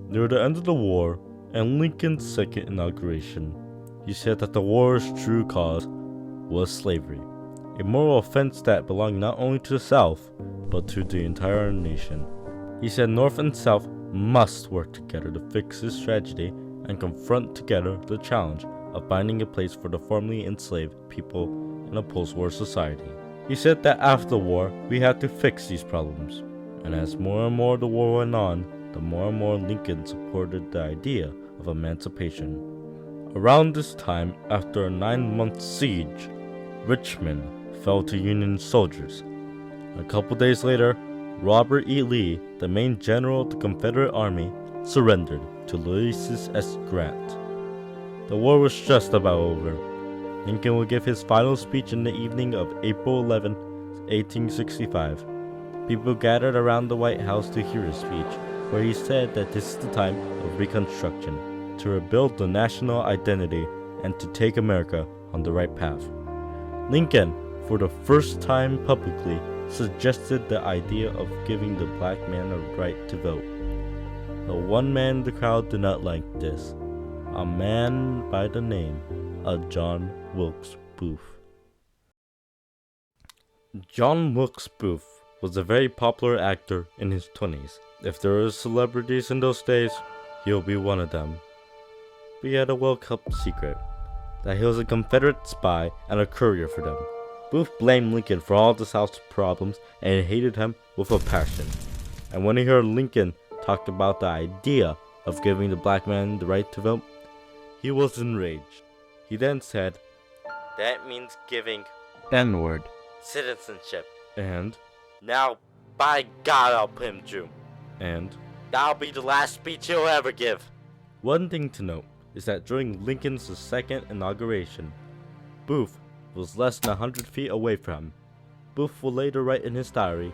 near the end of the war and Lincoln's second inauguration. He said that the war's true cause was slavery, a moral offense that belonged not only to the South, but to the entire nation. He said North and South must work together to fix this tragedy and confront together the challenge of finding a place for the formerly enslaved people in a post-war society. He said that after the war, we had to fix these problems. And as more and more the war went on, the more and more Lincoln supported the idea of emancipation. Around this time, after a 9-month siege, Richmond fell to Union soldiers. A couple days later, Robert E. Lee, the main general of the Confederate Army, surrendered to Ulysses S. Grant. The war was just about over. Lincoln would give his final speech in the evening of April 11, 1865. People gathered around the White House to hear his speech, where he said that this is the time of Reconstruction, to rebuild the national identity and to take America on the right path. Lincoln, for the first time publicly, suggested the idea of giving the black man a right to vote. The one man in the crowd did not like this, a man by the name of John Wilkes Booth. John Wilkes Booth was a very popular actor in his 20s. If there were celebrities in those days, he'll be one of them. But he had a well-kept secret, that he was a Confederate spy and a courier for them. Booth blamed Lincoln for all the South's problems and hated him with a passion. And when he heard Lincoln talk about the idea of giving the black man the right to vote, he was enraged. He then said, "That means giving N-word citizenship," and "Now, by God, I'll put him through," and "That'll be the last speech he'll ever give." One thing to note is that during Lincoln's second inauguration, Booth was less than 100 feet away from him. Booth will later write in his diary,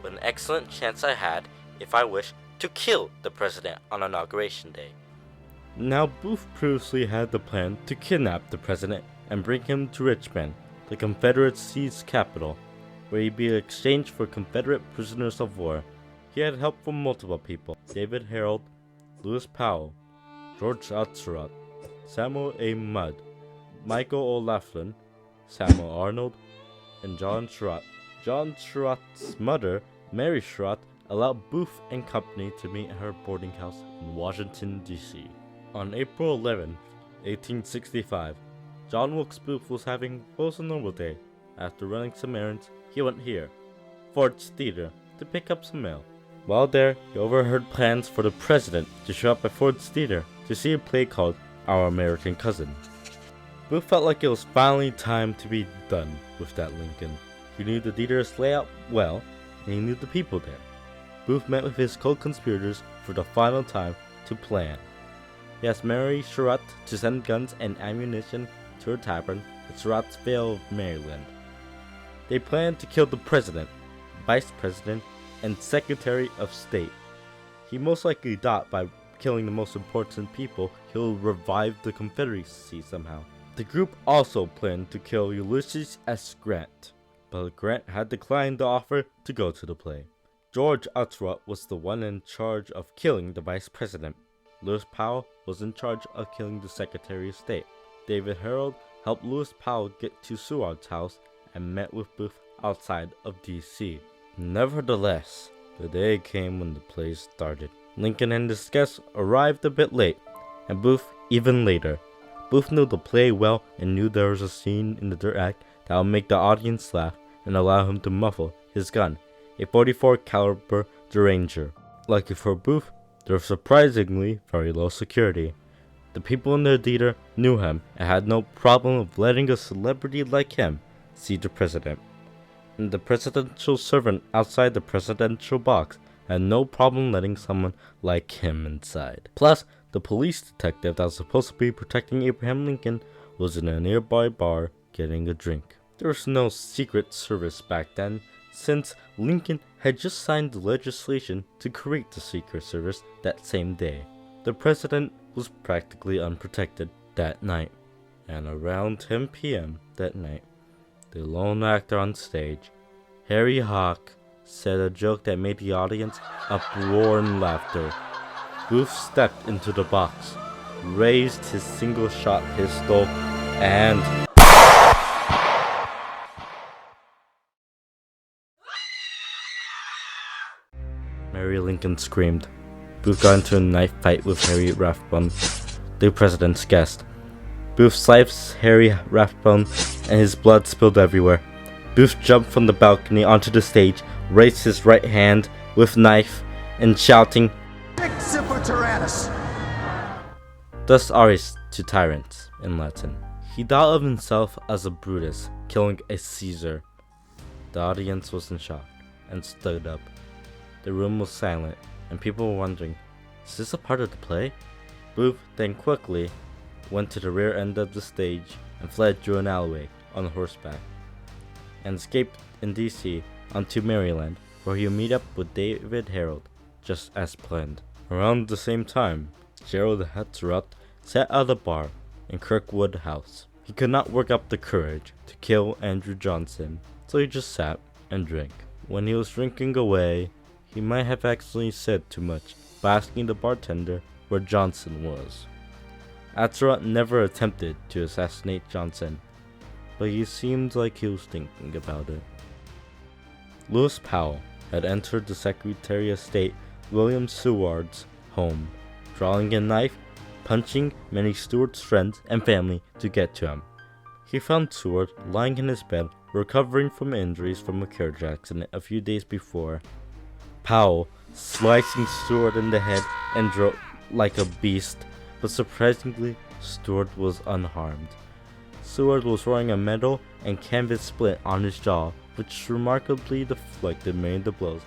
"What an excellent chance I had, if I wished, to kill the president on Inauguration Day." Now, Booth previously had the plan to kidnap the president and bring him to Richmond, the Confederacy's capital, where he'd be exchanged for Confederate prisoners of war. He had help from multiple people: David Harold, Lewis Powell, George Atzerodt, Samuel A. Mudd, Michael O'Laughlin, Samuel Arnold, and John Surratt. John Surratt's mother, Mary Surratt, allowed Booth and company to meet at her boarding house in Washington, D.C. On April 11, 1865, John Wilkes Booth was having a normal day. After running some errands, he went here, Ford's Theater, to pick up some mail. While there, he overheard plans for the president to show up at Ford's Theater to see a play called Our American Cousin. Booth felt like it was finally time to be done with that Lincoln. He knew the theater's layout well, and he knew the people there. Booth met with his co-conspirators for the final time to plan. He asked Mary Surratt to send guns and ammunition to her tavern at Surrattsville, Maryland. They planned to kill the president, vice president, and secretary of state. He most likely thought by killing the most important people, he'll revive the Confederacy somehow. The group also planned to kill Ulysses S. Grant, but Grant had declined the offer to go to the play. George Atzerodt was the one in charge of killing the vice president. Lewis Powell was in charge of killing the Secretary of State. David Harold helped Lewis Powell get to Surratt's house and met with Booth outside of D.C. Nevertheless, the day came when the play started. Lincoln and his guests arrived a bit late, and Booth even later. Booth knew the play well and knew there was a scene in the third act that would make the audience laugh and allow him to muffle his gun, a .44 caliber Derringer. Lucky for Booth, there was surprisingly very low security. The people in the theater knew him and had no problem of letting a celebrity like him see the president. And the presidential servant outside the presidential box had no problem letting someone like him inside. Plus, the police detective that was supposed to be protecting Abraham Lincoln was in a nearby bar getting a drink. There was no Secret Service back then, since Lincoln had just signed the legislation to create the Secret Service that same day. The president was practically unprotected that night, and around 10 p.m. that night, the lone actor on stage, Harry Hawk, said a joke that made the audience uproar in laughter. Booth stepped into the box, raised his single-shot pistol, and Mary Lincoln screamed. Booth got into a knife fight with Harry Rathbone, the president's guest. Booth sliced Harry Rathbone, and his blood spilled everywhere. Booth jumped from the balcony onto the stage, raised his right hand with knife, and shouting, "Dic Semper Tyrannis!" Thus Aris to tyrants, in Latin. He thought of himself as a Brutus, killing a Caesar. The audience was in shock, and stood up. The room was silent, and people were wondering, is this a part of the play? Booth then quickly went to the rear end of the stage and fled through an alleyway on horseback, and escaped in DC onto Maryland, where he'll meet up with David Harold, just as planned. Around the same time, Gerald Hatteras sat at a bar in Kirkwood House. He could not work up the courage to kill Andrew Johnson, so he just sat and drank. When he was drinking away, he might have accidentally said too much by asking the bartender where Johnson was. Hatteras never attempted to assassinate Johnson, but he seemed like he was thinking about it. Lewis Powell had entered the Secretary of State William Seward's home, drawing a knife, punching many Seward's friends and family to get to him. He found Seward lying in his bed, recovering from injuries from a carriage accident a few days before. Powell slicing Seward in the head and drove like a beast, but surprisingly, Seward was unharmed. Seward was wearing a metal and canvas splint on his jaw, which remarkably deflected many of the blows.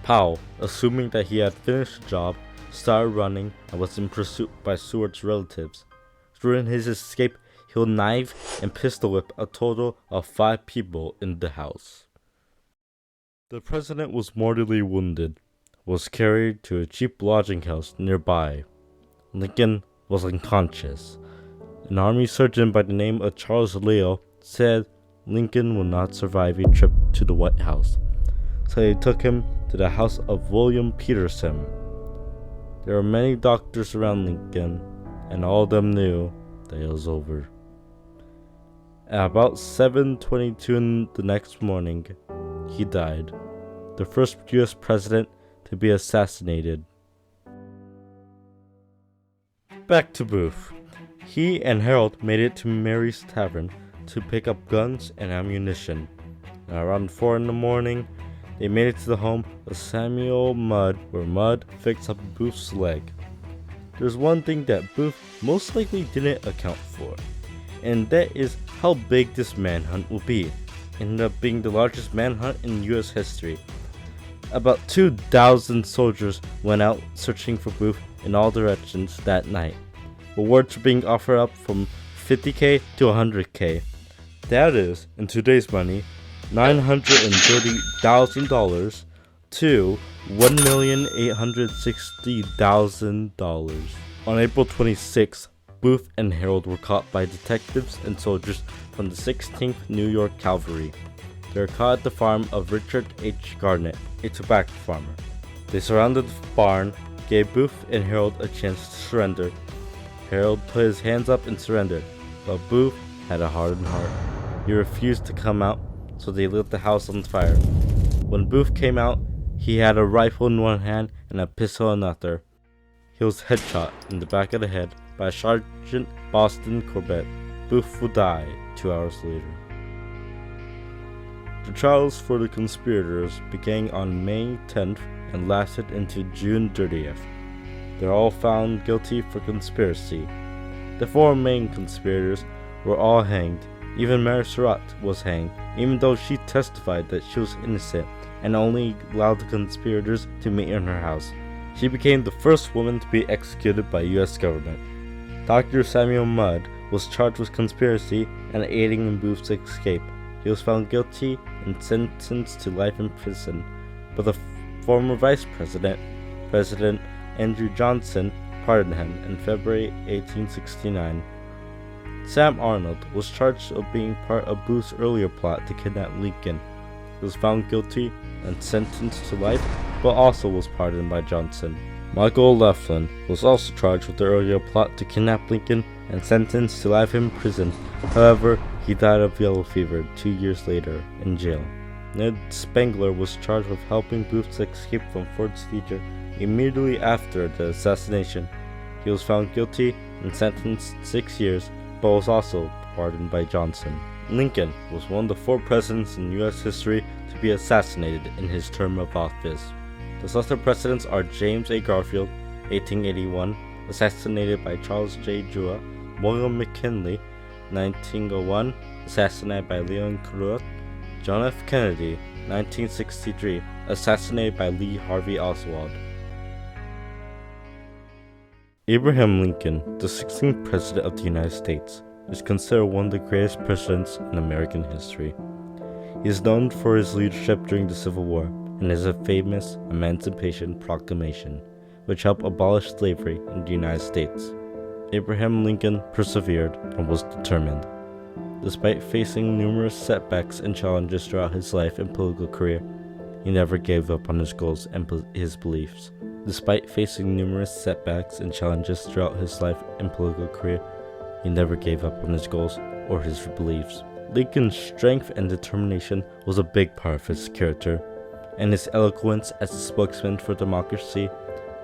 Powell, assuming that he had finished the job, started running and was in pursuit by Seward's relatives. During his escape, he'll knife and pistol whip a total of 5 people in the house. The president was mortally wounded, was carried to a cheap lodging house nearby. Lincoln was unconscious. An army surgeon by the name of Charles Leo said Lincoln would not survive a trip to the White House, so they took him to the house of William Peterson. There were many doctors around Lincoln, and all of them knew that it was over. At about 7:22 the next morning, he died, the first U.S. president to be assassinated. Back to Booth. He and Harold made it to Mary's Tavern to pick up guns and ammunition. Around 4 in the morning, they made it to the home of Samuel Mudd, where Mudd fixed up Booth's leg. There's one thing that Booth most likely didn't account for, and that is how big this manhunt will be. It ended up being the largest manhunt in US history. About 2,000 soldiers went out searching for Booth in all directions that night. Rewards were being offered up from $50K to $100K. That is, in today's money, $930,000 to $1,860,000. On April 26th, Booth and Harold were caught by detectives and soldiers from the 16th New York Cavalry. They were caught at the farm of Richard H. Garnett, a tobacco farmer. They surrounded the barn, gave Booth and Harold a chance to surrender. Harold put his hands up and surrendered, but Booth had a hardened heart. He refused to come out, so they lit the house on fire. When Booth came out, he had a rifle in one hand and a pistol in another. He was headshot in the back of the head by Sergeant Boston Corbett. Booth would die 2 hours later. The trials for the conspirators began on May 10th and lasted into June 30th. They were all found guilty for conspiracy. The 4 main conspirators were all hanged. Even Mary Surratt was hanged, even though she testified that she was innocent and only allowed the conspirators to meet in her house. She became the first woman to be executed by US government. Dr. Samuel Mudd was charged with conspiracy and aiding in Booth's escape. He was found guilty and sentenced to life in prison, but the former vice president, President Andrew Johnson, pardoned him in February 1869. Sam Arnold was charged of being part of Booth's earlier plot to kidnap Lincoln. He was found guilty and sentenced to life, but also was pardoned by Johnson. Michael Laughlin was also charged with the earlier plot to kidnap Lincoln and sentenced to life in prison. However, he died of yellow fever 2 years later in jail. Ned Spangler was charged with helping Booth's escape from Fort Decatur immediately after the assassination. He was found guilty and sentenced 6 years, but was also pardoned by Johnson. Lincoln was one of the 4 presidents in U.S. history to be assassinated in his term of office. The lesser presidents are James A. Garfield, 1881, assassinated by Charles J. Jua; William McKinley, 1901, assassinated by Leon Krupp; John F. Kennedy, 1963, assassinated by Lee Harvey Oswald. Abraham Lincoln, the 16th President of the United States, is considered one of the greatest presidents in American history. He is known for his leadership during the Civil War and his famous Emancipation Proclamation, which helped abolish slavery in the United States. Abraham Lincoln persevered and was determined. Despite facing numerous setbacks and challenges throughout his life and political career, he never gave up on his goals and his beliefs. Despite facing numerous setbacks and challenges throughout his life and political career, he never gave up on his goals or his beliefs. Lincoln's strength and determination was a big part of his character, and his eloquence as a spokesman for democracy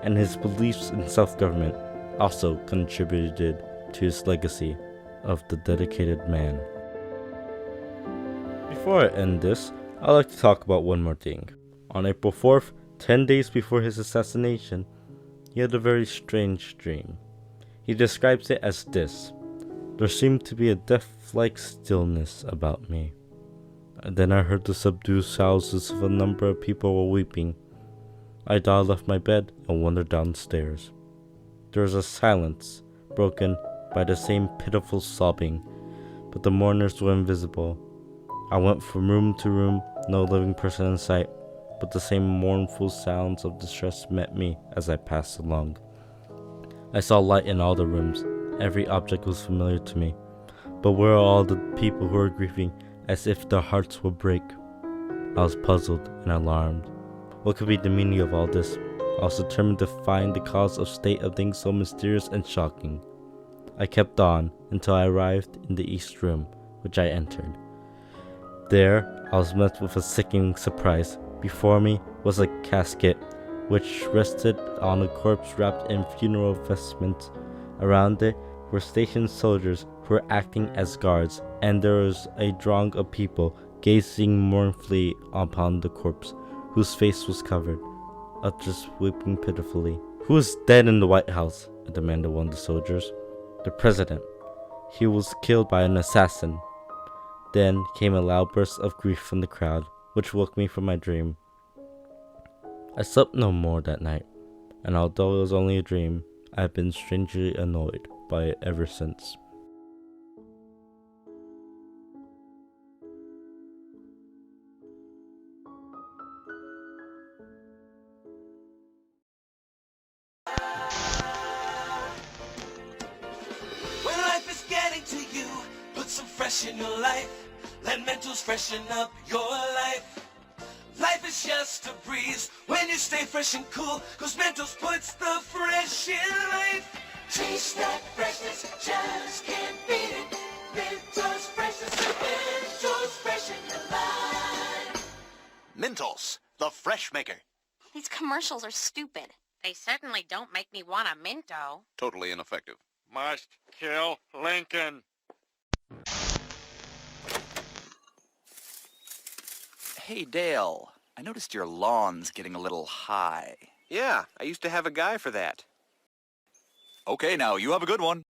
and his beliefs in self-government also contributed to his legacy of the dedicated man. Before I end this, I'd like to talk about one more thing. On April 4th, 10 days before his assassination, he had a very strange dream. He describes it as this: "There seemed to be a death-like stillness about me. And then I heard the subdued sounds as if a number of people were weeping. I left my bed and wandered downstairs. There was a silence, broken by the same pitiful sobbing, but the mourners were invisible. I went from room to room, no living person in sight, but the same mournful sounds of distress met me as I passed along. I saw light in all the rooms. Every object was familiar to me. But where are all the people who were grieving as if their hearts would break?" I was puzzled and alarmed. What could be the meaning of all this? I was determined to find the cause of state of things so mysterious and shocking. I kept on until I arrived in the east room, which I entered. There, I was met with a sickening surprise. Before me was a casket, which rested on a corpse wrapped in funeral vestments. Around it were stationed soldiers who were acting as guards, and there was a throng of people gazing mournfully upon the corpse, whose face was covered, others weeping pitifully. "Who is dead in the White House?" demanded one of the soldiers. "The president. He was killed by an assassin." Then came a loud burst of grief from the crowd, which woke me from my dream. I slept no more that night, and although it was only a dream, I have been strangely annoyed by it ever since. When life is getting to you, put some fresh in your life. Let mentals freshen up your life. Life is just a breeze when you stay fresh and cool, 'cause Mentos puts the fresh in life. Taste that freshness, just can't beat it. Mentos freshness, Mentos fresh in your life. Mentos, the fresh maker. These commercials are stupid. They certainly don't make me want a Minto. Totally ineffective. Must kill Lincoln. Hey, Dale, I noticed your lawn's getting a little high. Yeah, I used to have a guy for that. Okay, now, you have a good one.